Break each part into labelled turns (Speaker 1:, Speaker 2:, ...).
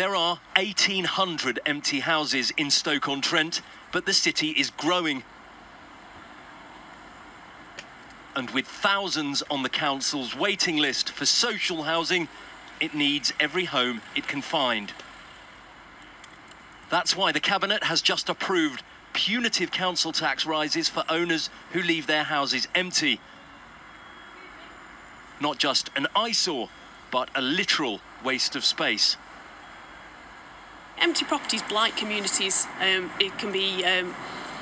Speaker 1: There are 1,800 empty houses in Stoke-on-Trent, but the city is growing. And with thousands on the council's waiting list for social housing, it needs every home it can find. That's why the Cabinet has just approved punitive council tax rises for owners who leave their houses empty. Not just an eyesore, but a literal waste of space.
Speaker 2: Empty properties blight communities. It can be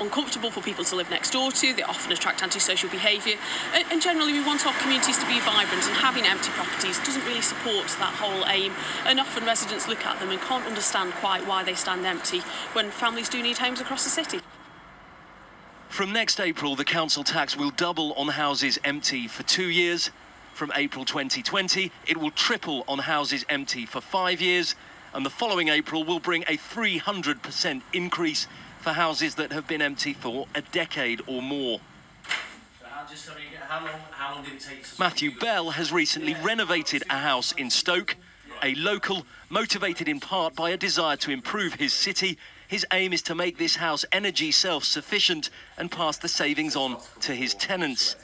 Speaker 2: uncomfortable for people to live next door to. They often attract antisocial behaviour. And generally we want our communities to be vibrant, and having empty properties doesn't really support that whole aim. And often residents look at them and can't understand quite why they stand empty when families do need homes across the city.
Speaker 1: From next April, the council tax will double on houses empty for 2 years. From April 2020, it will triple on houses empty for 5 years. And the following April will bring a 300% increase for houses that have been empty for a decade or more.
Speaker 3: How long did it take?
Speaker 1: Matthew Bell has recently renovated a house in Stoke. A local, motivated in part by a desire to improve his city, his aim is to make this house energy self-sufficient and pass the savings on to his tenants.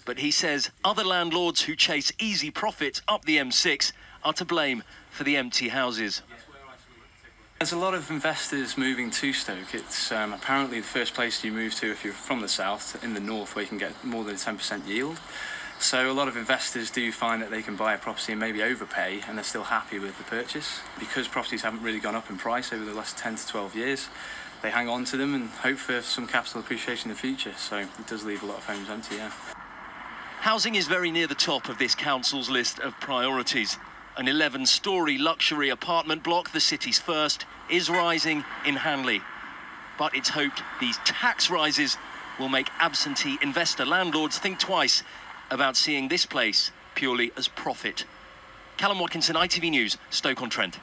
Speaker 1: But he says other landlords who chase easy profits up the M6 are to blame for the empty houses.
Speaker 4: There's a lot of investors moving to Stoke. It's apparently the first place you move to if you're from the south, in the north, where you can get more than a 10% yield. So a lot of investors do find that they can buy a property and maybe overpay, and they're still happy with the purchase. Because properties haven't really gone up in price over the last 10 to 12 years, they hang on to them and hope for some capital appreciation in the future. So it does leave a lot of homes empty, yeah.
Speaker 1: Housing is very near the top of this council's list of priorities. An 11-storey luxury apartment block, the city's first, is rising in Hanley. But it's hoped these tax rises will make absentee investor landlords think twice about seeing this place purely as profit. Callum Watkinson, ITV News, Stoke-on-Trent.